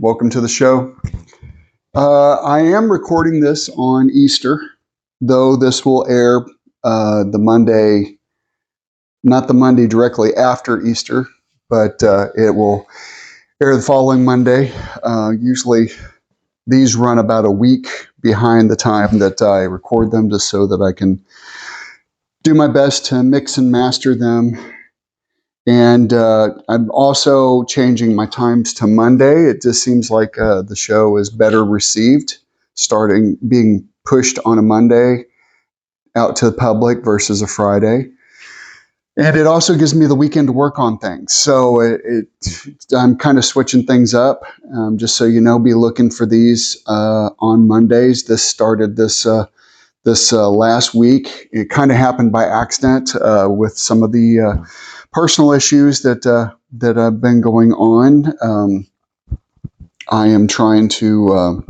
Welcome to the show. I am recording this on Easter, though this will air the Monday, not the Monday directly after Easter, but it will air the following Monday. Usually these run about a week behind the time that I record them, just so that I can do my best to mix and master them. And I'm also changing my times to Monday. It just seems like the show is better received, being pushed on a Monday out to the public versus a Friday. And it also gives me the weekend to work on things. So I'm kind of switching things up. Just so you know, be looking for these on Mondays. This started this last week. It kind of happened by accident with some of the personal issues that have been going on. I am trying to.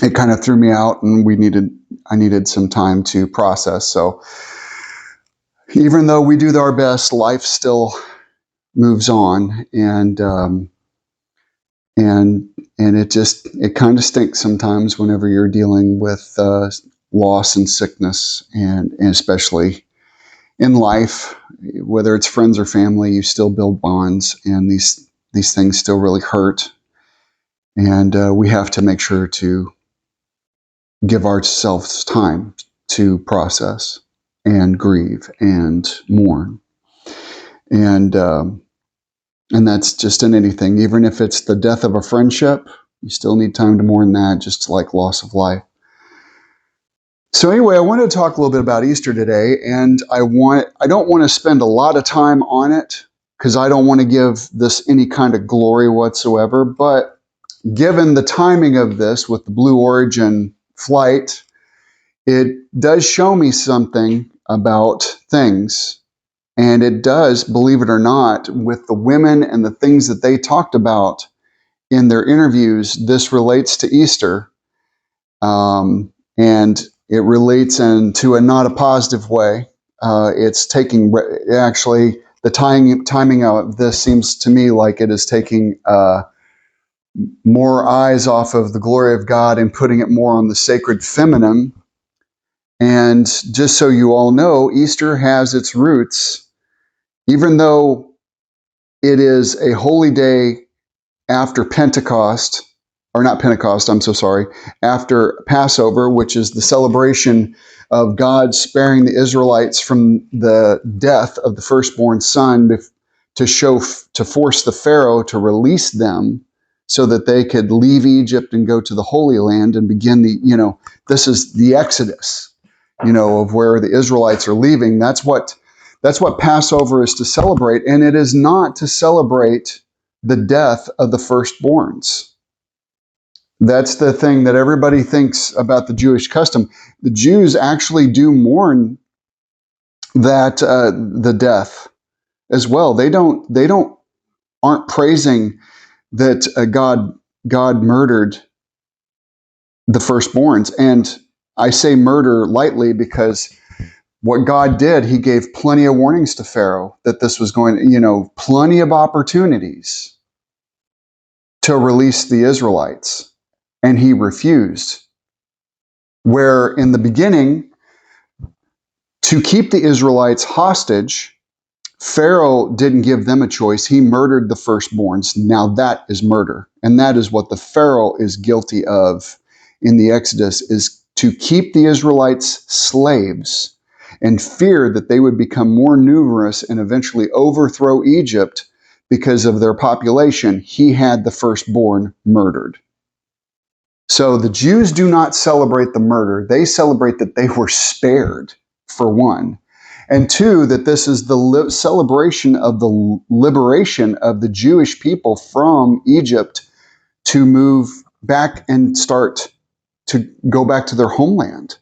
It kind of threw me out, and I needed some time to process. So even though we do our best, life still moves on, and it kind of stinks sometimes whenever you're dealing with loss and sickness, and especially in life, whether it's friends or family, you still build bonds, and these things still really hurt. And we have to make sure to give ourselves time to process and grieve and mourn. And that's just in anything. Even if it's the death of a friendship, you still need time to mourn that, just like loss of life. So anyway, I wanted to talk a little bit about Easter today, and I don't want to spend a lot of time on it because I don't want to give this any kind of glory whatsoever. But given the timing of this with the Blue Origin flight, it does show me something about things. And it does, believe it or not, with the women and the things that they talked about in their interviews, this relates to Easter. And it relates into not a positive way. It's taking, actually, the timing of this seems to me like it is taking more eyes off of the glory of God and putting it more on the sacred feminine. And just so you all know, Easter has its roots, even though it is a holy day after Pentecost, or not Pentecost, I'm so sorry, after Passover, which is the celebration of God sparing the Israelites from the death of the firstborn son to force the Pharaoh to release them so that they could leave Egypt and go to the Holy Land and begin this is the Exodus, of where the Israelites are leaving. That's what Passover is to celebrate, and it is not to celebrate the death of the firstborns. That's the thing that everybody thinks about the Jewish custom. The Jews actually do mourn that the death as well. They aren't praising that God murdered the firstborns. And I say murder lightly because what God did, he gave plenty of warnings to Pharaoh that this was plenty of opportunities to release the Israelites. And he refused. Where in the beginning, to keep the Israelites hostage, Pharaoh didn't give them a choice. He murdered the firstborns. Now that is murder. And that is what the Pharaoh is guilty of in the Exodus, is to keep the Israelites slaves and fear that they would become more numerous and eventually overthrow Egypt because of their population. He had the firstborn murdered. So the Jews do not celebrate the murder. They celebrate that they were spared, for one. And two, that this is the celebration of the liberation of the Jewish people from Egypt to move back and start to go back to their homeland.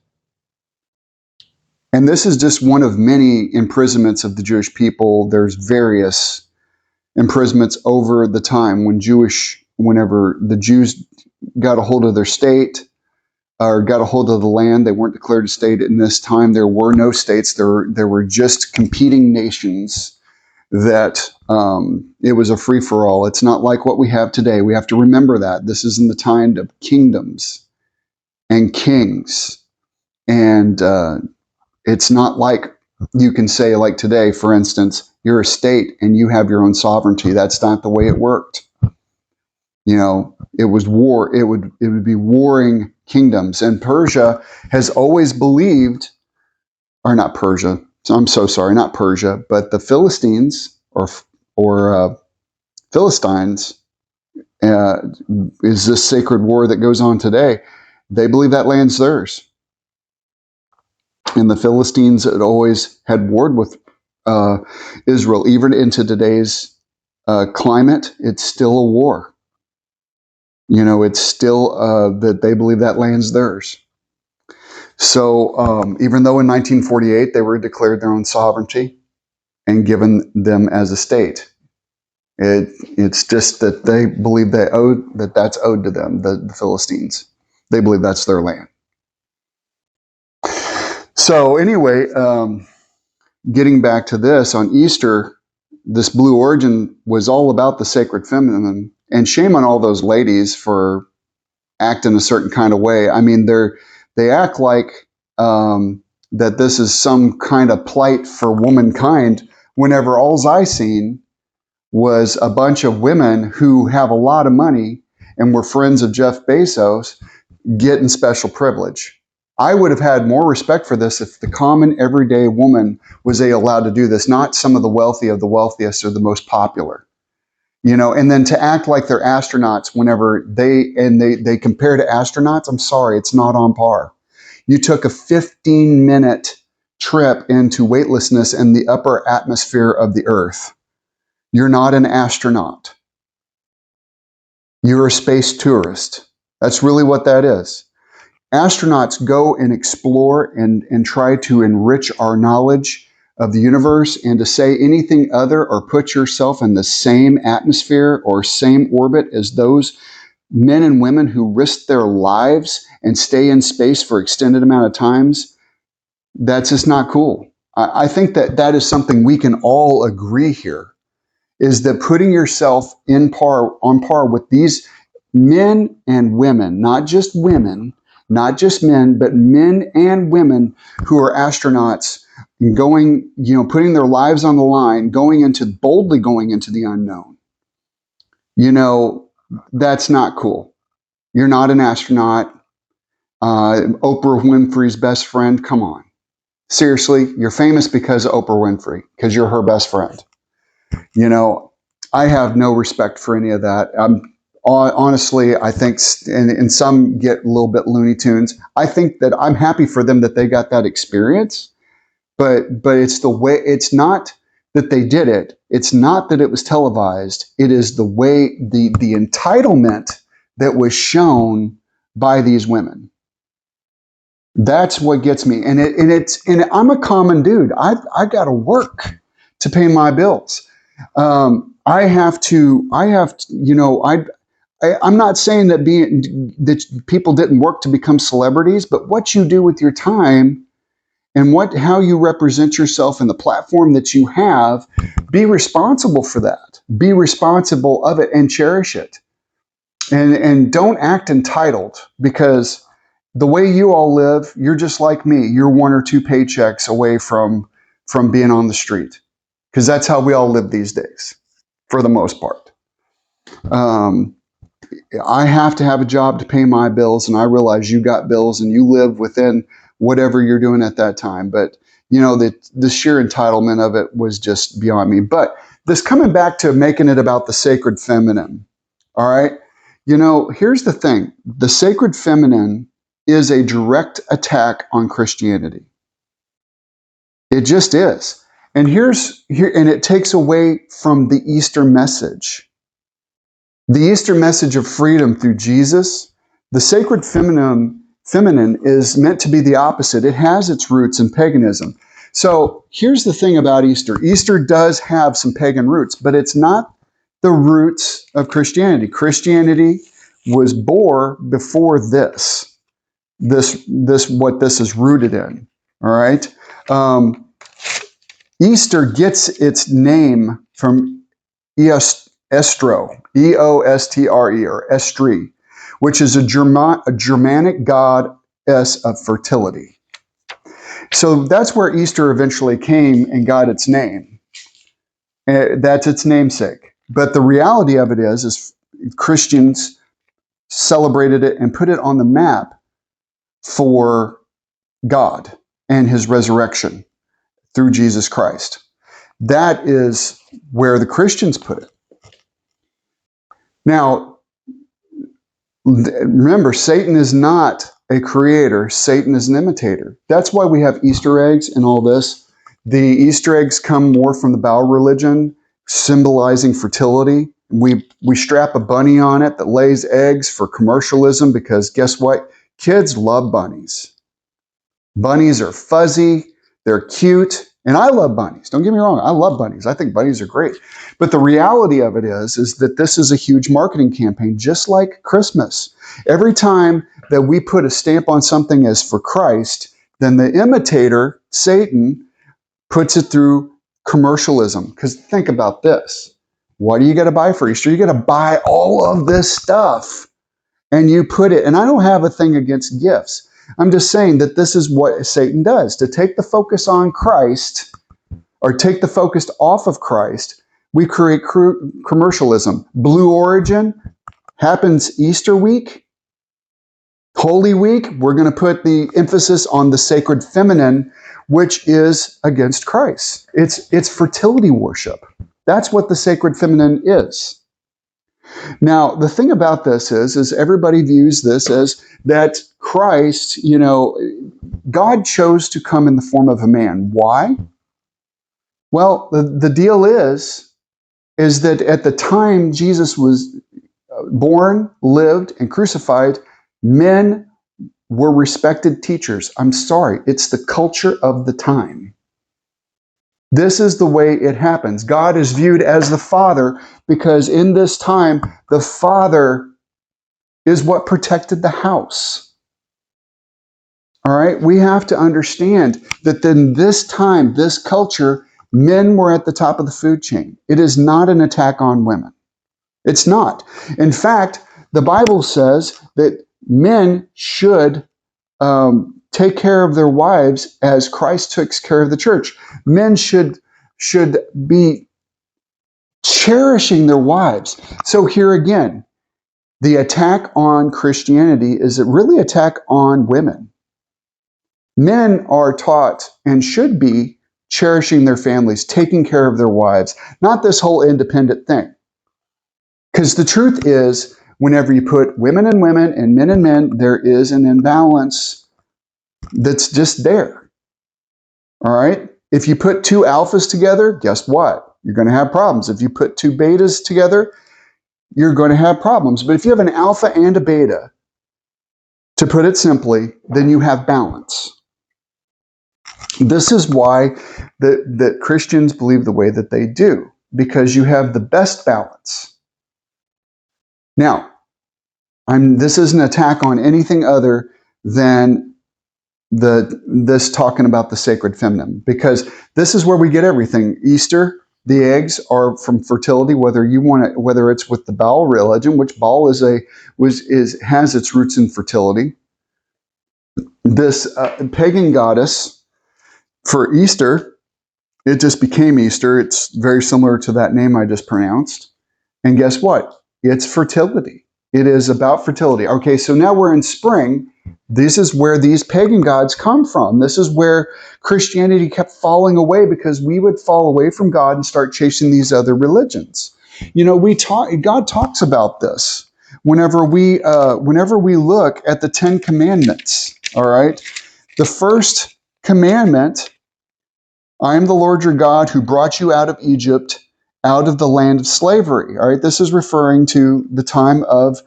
And this is just one of many imprisonments of the Jewish people. There's various imprisonments over the time whenever the Jews got a hold of their state or got a hold of the land. They weren't declared a state in this time. There were no states. There were just competing nations that it was a free-for-all. It's not like what we have today. We have to remember that. This is in the time of kingdoms and kings. And it's not like you can say, like today, for instance, you're a state and you have your own sovereignty. That's not the way it worked. You know, it was war. It would be warring kingdoms. And Persia has always believed, or not Persia. I'm so sorry, not Persia, but the Philistines or Philistines is this sacred war that goes on today. They believe that land's theirs. And the Philistines had always had warred with Israel. Even into today's climate, it's still a war. You know, it's still that they believe that land's theirs. So even though in 1948 they were declared their own sovereignty and given them as a state, it's just that they believe that's owed to them, the Philistines. They believe that's their land. So anyway, getting back to this, on Easter, this Blue Origin was all about the sacred feminine, and shame on all those ladies for acting a certain kind of way. I mean, they act like that this is some kind of plight for womankind, whenever all's I seen was a bunch of women who have a lot of money and were friends of Jeff Bezos getting special privilege. I would have had more respect for this if the common everyday woman was allowed to do this, not some of the wealthy of the wealthiest or the most popular. You know, and then to act like they're astronauts whenever they compare to astronauts, I'm sorry, it's not on par. You took a 15-minute trip into weightlessness in the upper atmosphere of the Earth. You're not an astronaut. You're a space tourist. That's really what that is. Astronauts go and explore and try to enrich our knowledge of the universe, and to say anything other or put yourself in the same atmosphere or same orbit as those men and women who risk their lives and stay in space for extended amount of times, that's just not cool. I think that is something we can all agree here, is that putting yourself on par with these men and women, not just women, not just men, but men and women who are astronauts, going, you know, putting their lives on the line, boldly going into the unknown. You know, that's not cool. You're not an astronaut. Oprah Winfrey's best friend, come on. Seriously, you're famous because of Oprah Winfrey, because you're her best friend. You know, I have no respect for any of that. Honestly, I think, and some get a little bit Looney Tunes. I think that I'm happy for them that they got that experience, but it's the way. It's not that they did it. It's not that it was televised. It is the way, the entitlement that was shown by these women. That's what gets me. And I'm a common dude. I got to work to pay my bills. I have to, you know, I'm not saying that people didn't work to become celebrities, but what you do with your time and how you represent yourself in the platform that you have, be responsible for that. Be responsible of it and cherish it. And don't act entitled, because the way you all live, you're just like me. You're 1 or 2 paychecks away from being on the street, because that's how we all live these days, for the most part. I have to have a job to pay my bills, and I realize you got bills and you live within whatever you're doing at that time. But, you know, the sheer entitlement of it was just beyond me. But this coming back to making it about the sacred feminine, all right? You know, here's the thing. The sacred feminine is a direct attack on Christianity. It just is. And and it takes away from the Easter message. The Easter message of freedom through Jesus. The sacred feminine is meant to be the opposite. It has its roots in paganism. So here's the thing about Easter. Easter does have some pagan roots, but it's not the roots of Christianity. Christianity was born before this what this is rooted in. All right. Easter gets its name from estro, E-O-S-T-R-E, or estri, which is a Germanic goddess of fertility. So that's where Easter eventually came and got its name. That's its namesake. But the reality of it is Christians celebrated it and put it on the map for God and his resurrection through Jesus Christ. That is where the Christians put it. Now, remember, Satan is not a creator. Satan is an imitator. That's why we have Easter eggs and all this. The Easter eggs come more from the Baal religion, symbolizing fertility. We strap a bunny on it that lays eggs for commercialism because guess what? Kids love bunnies. Bunnies are fuzzy. They're cute. And I love bunnies. Don't get me wrong. I love bunnies. I think bunnies are great. But the reality of it is that this is a huge marketing campaign, just like Christmas. Every time that we put a stamp on something as for Christ, then the imitator, Satan, puts it through commercialism. Because think about this. What do you got to buy for Easter? You got to buy all of this stuff. And you put it, and I don't have a thing against gifts. I'm just saying that this is what Satan does. To take the focus on Christ, or take the focus off of Christ, we create commercialism. Blue Origin happens Easter week. Holy Week, we're going to put the emphasis on the sacred feminine, which is against Christ. It's fertility worship. That's what the sacred feminine is. Now, the thing about this is everybody views this as that Christ, God chose to come in the form of a man. Why? Well, the deal is that at the time Jesus was born, lived, and crucified, men were respected teachers. I'm sorry, it's the culture of the time. This is the way it happens. God is viewed as the Father because in this time, the Father is what protected the house. All right? We have to understand that in this time, this culture, men were at the top of the food chain. It is not an attack on women. It's not. In fact, the Bible says that men should take care of their wives as Christ took care of the church. Men should be cherishing their wives. So here again, the attack on Christianity is really an attack on women. Men are taught and should be cherishing their families, taking care of their wives, not this whole independent thing. Because the truth is, whenever you put women and women and men, there is an imbalance that's just there. All right? If you put two alphas together, guess what? You're going to have problems. If you put two betas together, you're going to have problems. But if you have an alpha and a beta, to put it simply, then you have balance. This is why that Christians believe the way that they do, because you have the best balance. Now, this is an attack on anything other than this talking about the sacred feminine, because this is where we get everything. Easter, the eggs are from fertility, whether it's with the Baal religion, which Baal has its roots in fertility. This pagan goddess for Easter, it just became Easter. It's very similar to that name I just pronounced. And guess what? It's fertility. It is about fertility. Okay, so now we're in spring. This is where these pagan gods come from. This is where Christianity kept falling away, because we would fall away from God and start chasing these other religions. God talks about this whenever we look at the 10 Commandments. All right, the first commandment: I am the Lord your God who brought you out of Egypt, out of the land of slavery. All right, this is referring to the time of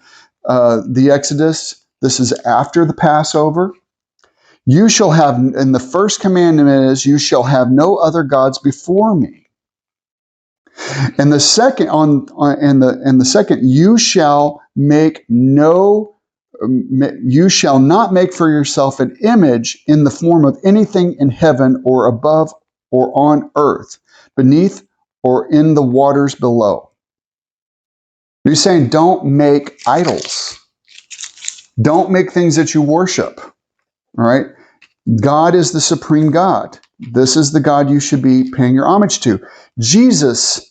the Exodus. This is after the Passover. You shall have, and the first commandment is, you shall have no other gods before me. And the second, you shall not make for yourself an image in the form of anything in heaven or above or on earth, beneath or in the waters below. He's saying don't make idols. Don't make things that you worship. All right? God is the supreme God. This is the God you should be paying your homage to. Jesus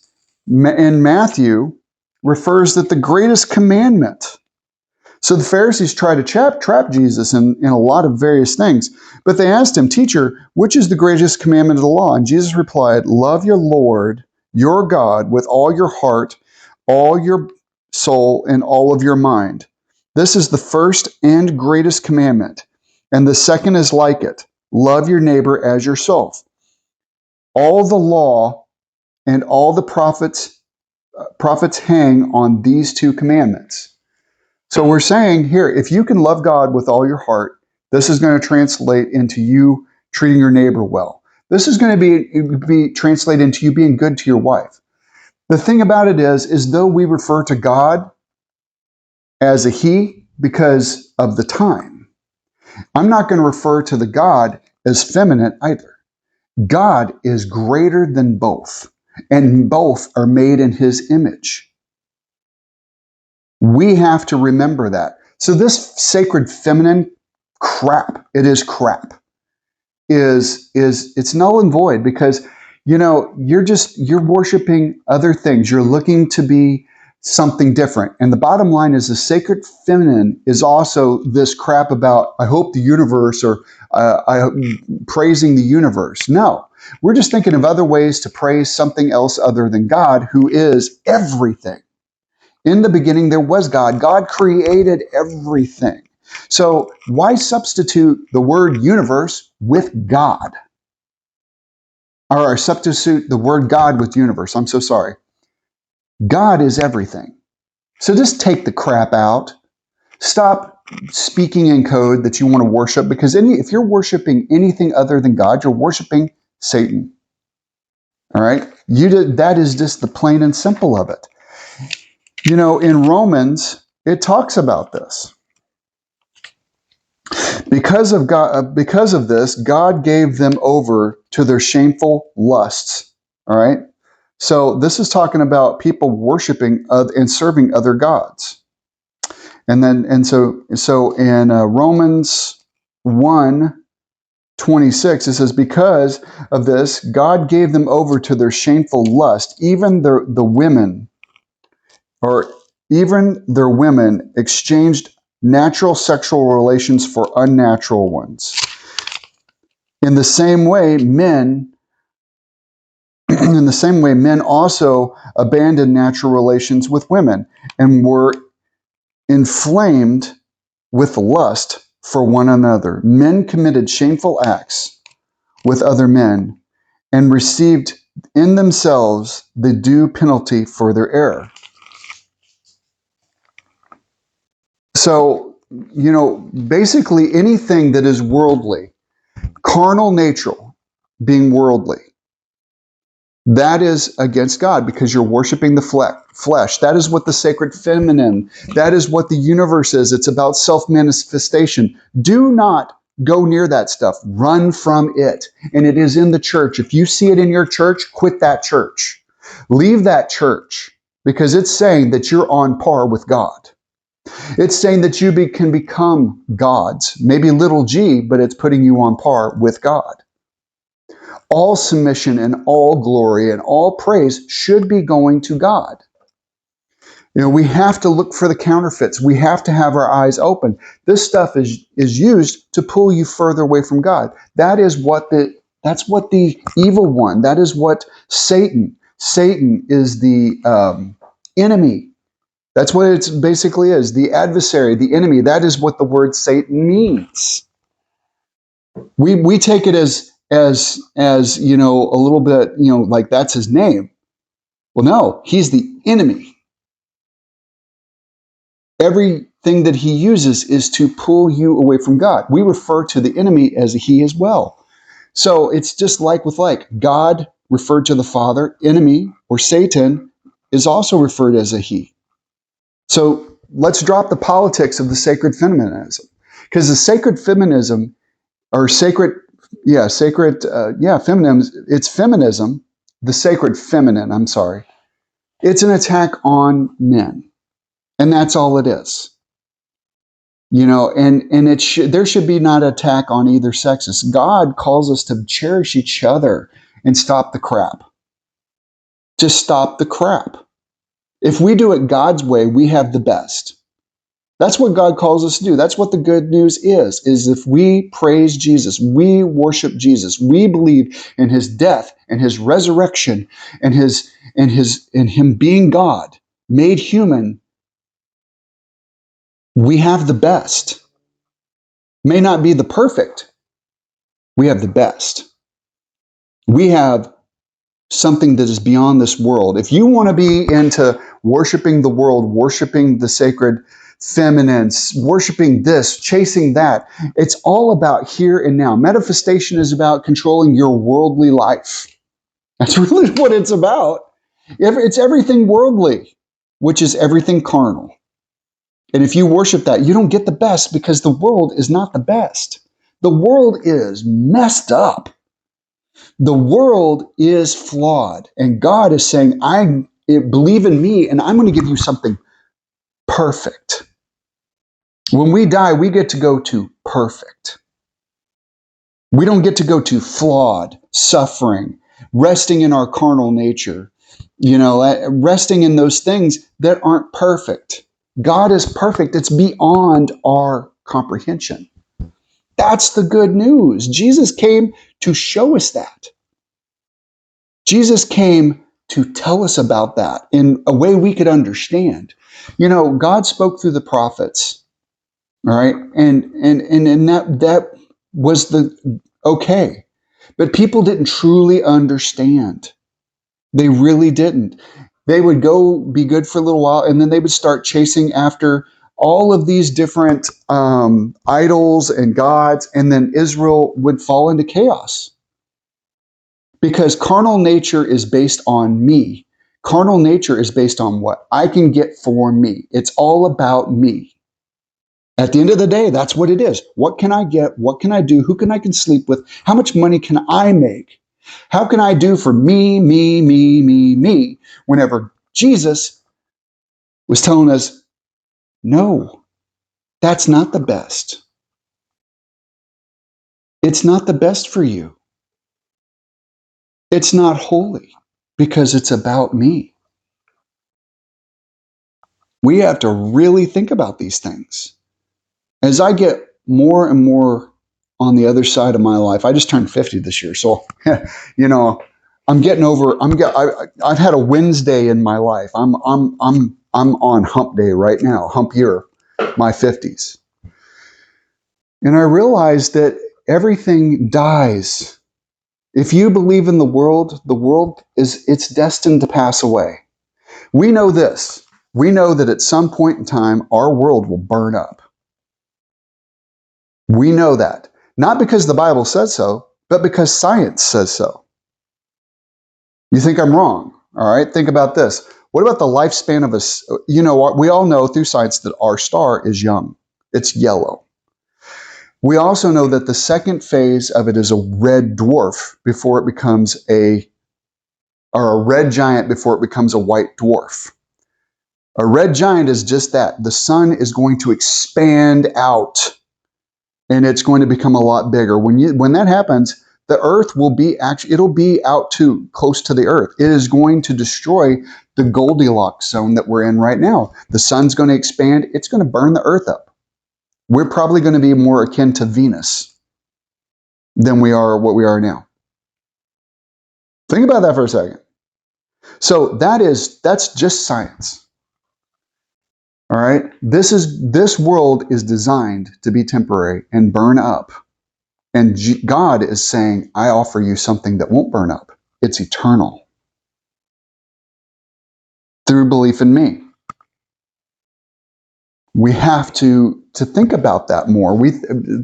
in Matthew refers that the greatest commandment. So the Pharisees try to trap Jesus in a lot of various things. But they asked him, Teacher, which is the greatest commandment of the law? And Jesus replied, love your Lord, your God, with all your heart, all your soul, and all of your mind. This is the first and greatest commandment. And the second is like it. Love your neighbor as yourself. All the law and all the prophets hang on these two commandments. So we're saying here, if you can love God with all your heart, this is going to translate into you treating your neighbor well. This is going to be translated into you being good to your wife. The thing about it is though we refer to God as a he because of the time, I'm not going to refer to the God as feminine either. God is greater than both, and both are made in his image. We have to remember that. So this sacred feminine crap, it is crap, it's null and void because, you're worshiping other things. You're looking to be something different. And the bottom line is the sacred feminine is also this crap about, I hope the universe, or praising the universe. No, we're just thinking of other ways to praise something else other than God, who is everything. In the beginning, there was God. God created everything. So why substitute the word universe with God? Or substitute the word God with universe. I'm so sorry. God is everything. So just take the crap out. Stop speaking in code that you want to worship, because if you're worshiping anything other than God, you're worshiping Satan. All right? That is just the plain and simple of it. In Romans, it talks about this. Because of this, God gave them over to their shameful lusts. All right? So this is talking about people worshiping and serving other gods. So in Romans 1:26, it says, because of this, God gave them over to their shameful lust, even their women exchanged natural sexual relations for unnatural ones. In the same way, men also abandoned natural relations with women and were inflamed with lust for one another. Men committed shameful acts with other men and received in themselves the due penalty for their error. So, basically anything that is worldly, carnal nature, being worldly, that is against God, because you're worshiping the flesh. That is what the sacred feminine, that is what the universe is. It's about self-manifestation. Do not go near that stuff. Run from it. And it is in the church. If you see it in your church, quit that church. Leave that church, because it's saying that you're on par with God. It's saying that you can become gods. Maybe little g, but it's putting you on par with God. All submission and all glory and all praise should be going to God. We have to look for the counterfeits. We have to have our eyes open. This stuff is used to pull you further away from God. That's what the evil one, that is what Satan is the enemy. That's what it basically is. The adversary, the enemy. That is what the word Satan means. We take it as a little bit, like that's his name. Well, no, he's the enemy. Everything that he uses is to pull you away from God. We refer to the enemy as a he as well. So it's just like with like. God referred to the Father, enemy or Satan is also referred as a he. So let's drop the politics of the sacred feminism, because the sacred feminism or sacred sacred, feminism. It's feminism, the sacred feminine, I'm sorry. It's an attack on men. And that's all it is. And there should be not an attack on either sexes. God calls us to cherish each other and stop the crap. Just stop the crap. If we do it God's way, we have the best. That's what God calls us to do. That's what the good news is if we praise Jesus, we worship Jesus, we believe in his death and his resurrection and him being God, made human, we have the best. May not be the perfect. We have the best. We have something that is beyond this world. If you want to be into worshiping the world, worshiping the sacred feminines, worshiping this, chasing that, it's all about here and now. Manifestation is about controlling your worldly life. That's really what it's about. It's everything worldly, which is everything carnal. And if you worship that, you don't get the best because the world is not the best. The world is messed up. The world is flawed. And God is saying, believe in me and I'm going to give you something perfect. When we die, we get to go to perfect. We don't get to go to flawed, suffering, resting in our carnal nature, resting in those things that aren't perfect. God is perfect. It's beyond our comprehension. That's the good news. Jesus came to show us that. Jesus came to tell us about that in a way we could understand. God spoke through the prophets, all right? And that was the okay. But people didn't truly understand. They really didn't. They would go be good for a little while, and then they would start chasing after all of these different idols and gods, and then Israel would fall into chaos. Because carnal nature is based on me. Carnal nature is based on what I can get for me. It's all about me. At the end of the day, that's what it is. What can I get? What can I do? Who can I sleep with? How much money can I make? How can I do for me, me, me, me, me? Whenever Jesus was telling us, no, that's not the best. It's not the best for you. It's not holy because it's about me. We have to really think about these things. As I get more and more on the other side of my life, I just turned 50 this year. So, I'm getting over, I've had a Wednesday in my life. I'm on hump day right now, hump year, my 50s. And I realized that everything dies. If you believe in the world it's destined to pass away. We know this. We know that at some point in time, our world will burn up. We know that. Not because the Bible says so, but because science says so. You think I'm wrong, all right? Think about this. What about the lifespan of us? We all know through science that our star is young. It's yellow. We also know that the second phase of it is a red dwarf before it becomes a red giant before it becomes a white dwarf. A red giant is just that. The sun is going to expand out and it's going to become a lot bigger. When that happens, the earth will be it'll be out too close to the earth. It is going to destroy the Goldilocks zone that we're in right now. The sun's going to expand. It's going to burn the earth up. We're probably going to be more akin to Venus than we are what we are now. Think about that for a second. So that's just science. All right? This world is designed to be temporary and burn up. And God is saying, I offer you something that won't burn up. It's eternal. Through belief in me. We have to think about that more.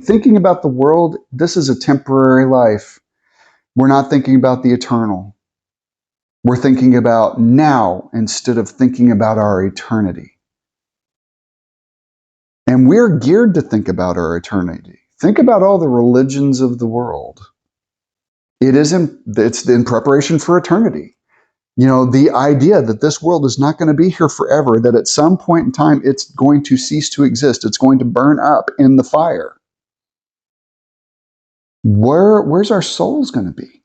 Thinking about the world, this is a temporary life. We're not thinking about the eternal. We're thinking about now instead of thinking about our eternity. And we're geared to think about our eternity. Think about all the religions of the world. It's in preparation for eternity. The idea that this world is not going to be here forever, that at some point in time it's going to cease to exist, it's going to burn up in the fire. Where's our souls going to be?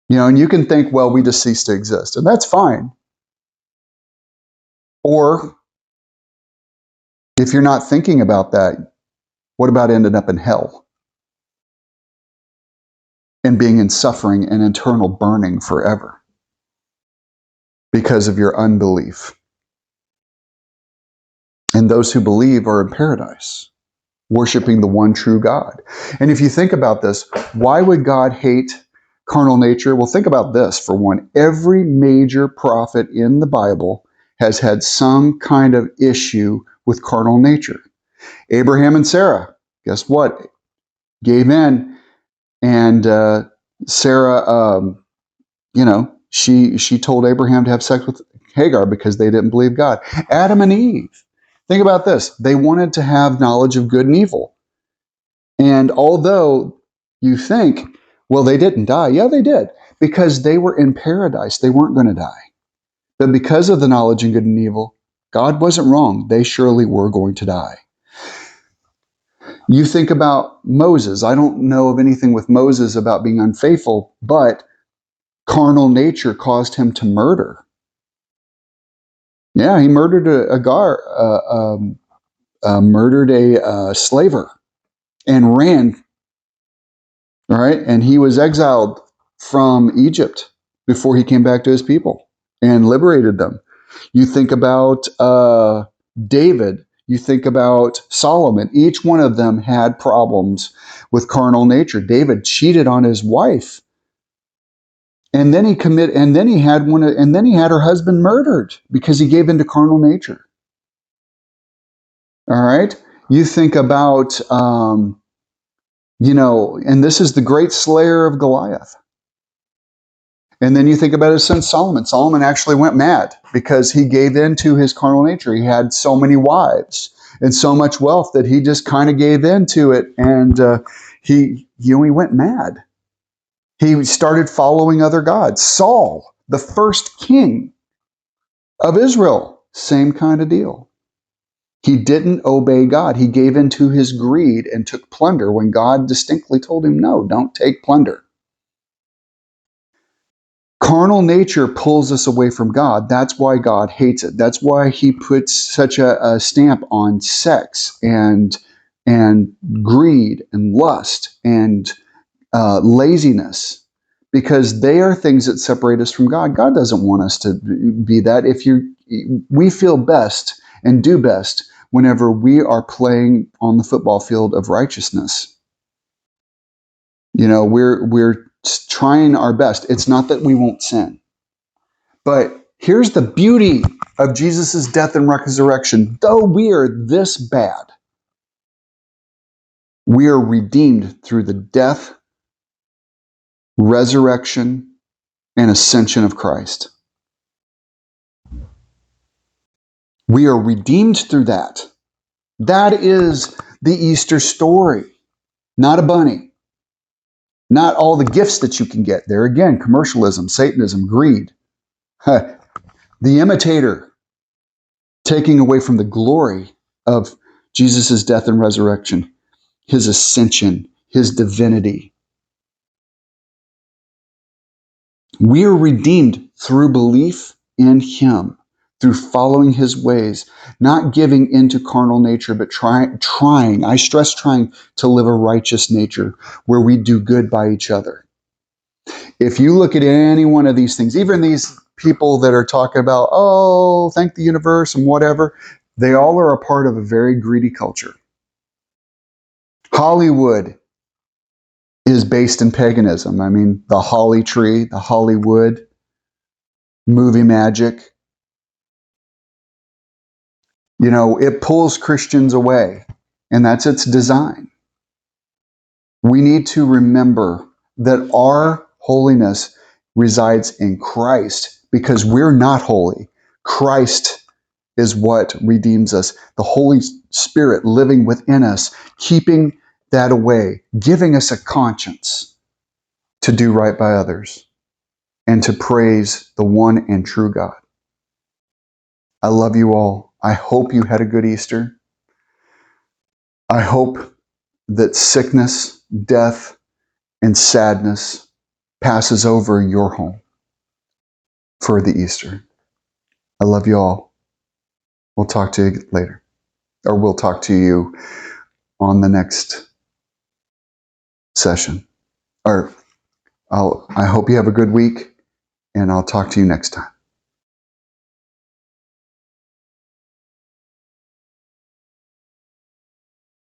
And you can think, well, we just cease to exist, and that's fine. Or if you're not thinking about that, what about ending up in hell and being in suffering and eternal burning forever because of your unbelief? And those who believe are in paradise, worshiping the one true God. And if you think about this, why would God hate carnal nature? Well, think about this for one. Every major prophet in the Bible has had some kind of issue with carnal nature. Abraham and Sarah, guess what? Gave in. And Sarah, she told Abraham to have sex with Hagar because they didn't believe God. Adam and Eve. Think about this. They wanted to have knowledge of good and evil. And although you think, well, they didn't die. Yeah, they did. Because they were in paradise. They weren't going to die. But because of the knowledge of good and evil, God wasn't wrong. They surely were going to die. You think about Moses. I don't know of anything with Moses about being unfaithful, but carnal nature caused him to murder. Yeah, he murdered murdered a slaver and ran. All right, and he was exiled from Egypt before he came back to his people and liberated them. You think about David. You think about Solomon. Each one of them had problems with carnal nature. David cheated on his wife, and then he had her husband murdered because he gave into carnal nature. All right. You think about, and this is the great slayer of Goliath. And then you think about his son Solomon. Solomon actually went mad because he gave in to his carnal nature. He had so many wives and so much wealth that he just kind of gave in to it, and he went mad. He started following other gods. Saul, the first king of Israel, same kind of deal. He didn't obey God. He gave in to his greed and took plunder when God distinctly told him, no, don't take plunder. Carnal nature pulls us away from God. That's why God hates it. That's why he puts such a stamp on sex and greed and lust and laziness, because they are things that separate us from God. God doesn't want us to be that. We feel best and do best whenever we are playing on the football field of righteousness. We're trying our best. It's not that we won't sin. But here's the beauty of Jesus' death and resurrection. Though we are this bad, we are redeemed through the death, resurrection, and ascension of Christ. We are redeemed through that. That is the Easter story, not a bunny. Not all the gifts that you can get. There again, commercialism, Satanism, greed. The imitator, taking away from the glory of Jesus' death and resurrection, his ascension, his divinity. We are redeemed through belief in him, through following his ways, not giving into carnal nature, but trying, I stress trying, to live a righteous nature where we do good by each other. If you look at any one of these things, even these people that are talking about, oh, thank the universe and whatever, they all are a part of a very greedy culture. Hollywood is based in paganism. I mean, the holly tree, the Hollywood, movie magic. It pulls Christians away, and that's its design. We need to remember that our holiness resides in Christ, because we're not holy. Christ is what redeems us. The Holy Spirit living within us, keeping that away, giving us a conscience to do right by others and to praise the one and true God. I love you all. I hope you had a good Easter. I hope that sickness, death, and sadness passes over your home for the Easter. I love you all. We'll talk to you later, or we'll talk to you on the next session. Or I hope you have a good week, and I'll talk to you next time.